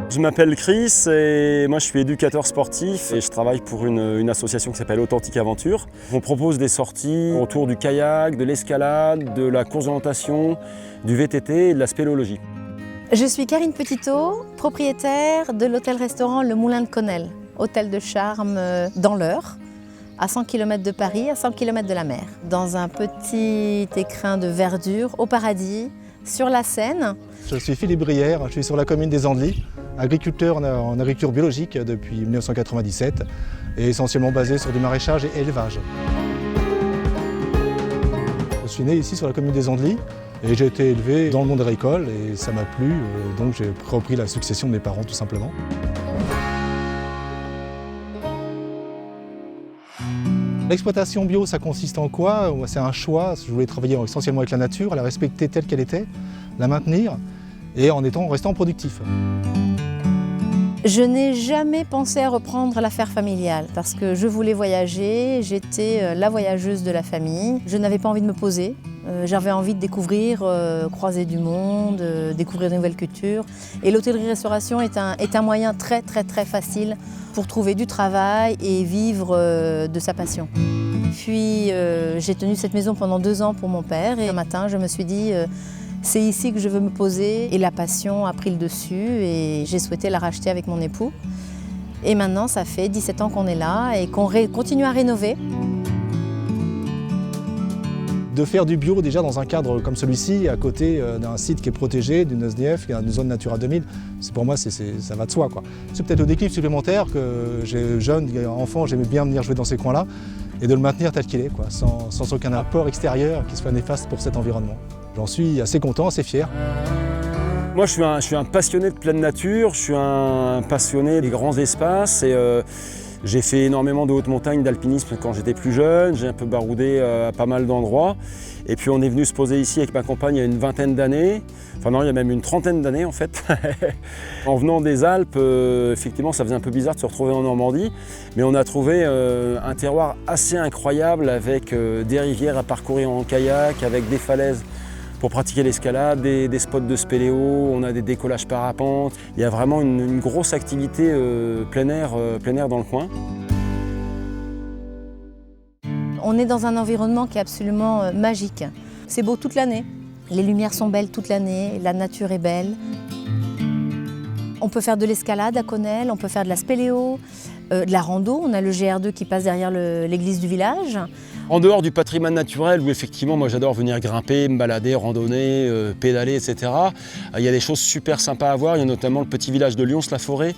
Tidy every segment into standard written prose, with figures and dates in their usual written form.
Je m'appelle Chris et moi je suis éducateur sportif et je travaille pour une association qui s'appelle Authentique Aventure. On propose des sorties autour du kayak, de l'escalade, de la course d'orientation, du VTT et de la spéléologie. Je suis Karine Petitot, propriétaire de l'hôtel-restaurant Le Moulin de Connelle, hôtel de charme dans l'Eure, à 100 km de Paris, à 100 km de la mer. Dans un petit écrin de verdure, au paradis, sur la Seine. Je suis Philippe Brière, je suis sur la commune des Andelys, agriculteur en agriculture biologique depuis 1997 et essentiellement basé sur du maraîchage et élevage. Je suis né ici sur la commune des Andelys et j'ai été élevé dans le monde agricole et ça m'a plu, donc j'ai repris la succession de mes parents tout simplement. L'exploitation bio, ça consiste en quoi? C'est un choix. Je voulais travailler essentiellement avec la nature, la respecter telle qu'elle était, la maintenir et en restant productif. Je n'ai jamais pensé à reprendre l'affaire familiale parce que je voulais voyager, j'étais la voyageuse de la famille. Je n'avais pas envie de me poser, j'avais envie de découvrir, croiser du monde, découvrir de nouvelles cultures. Et l'hôtellerie-restauration est un moyen très facile pour trouver du travail et vivre de sa passion. Puis j'ai tenu cette maison pendant 2 ans pour mon père et un matin je me suis dit c'est ici que je veux me poser et la passion a pris le dessus et j'ai souhaité la racheter avec mon époux. Et maintenant ça fait 17 ans qu'on est là et qu'on continue à rénover. De faire du bio déjà dans un cadre comme celui-ci, à côté d'un site qui est protégé, d'une SDF, qui est une zone Natura 2000, pour moi ça va de soi, quoi. C'est peut-être le déclic supplémentaire que j'ai jeune, enfant, j'aimais bien venir jouer dans ces coins-là et de le maintenir tel qu'il est, quoi, sans aucun apport extérieur qui soit néfaste pour cet environnement. J'en suis assez content, assez fier. Moi je suis un passionné de pleine nature, je suis un passionné des grands espaces et j'ai fait énormément de haute montagne, d'alpinisme quand j'étais plus jeune, j'ai un peu baroudé à pas mal d'endroits. Et puis on est venu se poser ici avec ma compagne il y a une 20aine d'années, enfin non, il y a même une 30aine d'années en fait. En venant des Alpes, effectivement ça faisait un peu bizarre de se retrouver en Normandie, mais on a trouvé un terroir assez incroyable avec des rivières à parcourir en kayak, avec des falaises pour pratiquer l'escalade, des spots de spéléo, on a des décollages parapente. Il y a vraiment une grosse activité plein air dans le coin. On est dans un environnement qui est absolument magique. C'est beau toute l'année. Les lumières sont belles toute l'année, la nature est belle. On peut faire de l'escalade à Connelle, on peut faire de la spéléo, de la rando. On a le GR2 qui passe derrière l'église du village. En dehors du patrimoine naturel, où effectivement moi j'adore venir grimper, me balader, randonner, pédaler, etc. Il y a des choses super sympas à voir. Il y a notamment le petit village de Lyons-la-Forêt,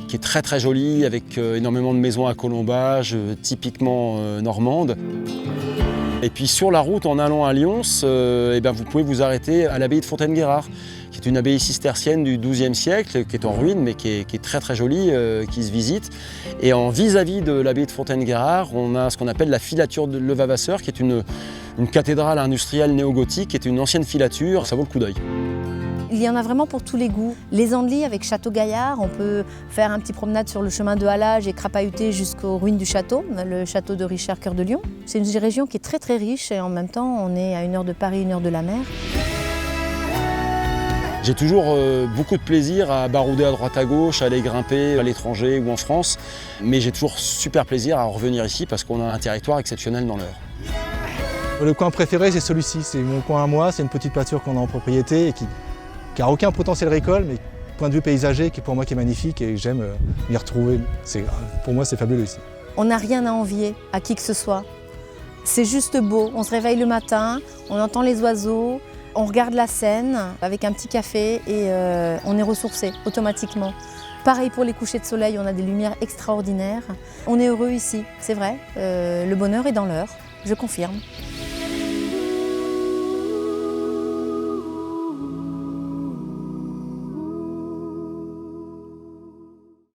qui est très joli, avec énormément de maisons à colombage, typiquement normandes. Et puis sur la route en allant à Lyons, vous pouvez vous arrêter à l'abbaye de Fontaine-Guérard, qui est une abbaye cistercienne du XIIe siècle, qui est en ruine, mais qui est très jolie, qui se visite. Et en vis-à-vis de l'abbaye de Fontaine-Guérard, on a ce qu'on appelle la filature de Levavasseur, qui est une cathédrale industrielle néo-gothique, qui est une ancienne filature, ça vaut le coup d'œil. Il y en a vraiment pour tous les goûts. Les Andelys avec Château-Gaillard, on peut faire un petit promenade sur le chemin de halage et crapahuter jusqu'aux ruines du château, le château de Richard, cœur de Lion. C'est une région qui est très riche et en même temps on est à 1 heure de Paris, 1 heure de la mer. J'ai toujours beaucoup de plaisir à barouder à droite à gauche, à aller grimper à l'étranger ou en France, mais j'ai toujours super plaisir à revenir ici parce qu'on a un territoire exceptionnel dans l'Eure. Le coin préféré c'est celui-ci, c'est mon coin à moi, c'est une petite pâture qu'on a en propriété et qui n'a aucun potentiel récolte, mais point de vue paysager qui pour moi qui est magnifique et j'aime m'y retrouver. Pour moi c'est fabuleux ici. On n'a rien à envier à qui que ce soit. C'est juste beau, on se réveille le matin, on entend les oiseaux, on regarde la Seine avec un petit café et on est ressourcé automatiquement. Pareil pour les couchers de soleil, on a des lumières extraordinaires. On est heureux ici, c'est vrai, le bonheur est dans l'Eure, je confirme.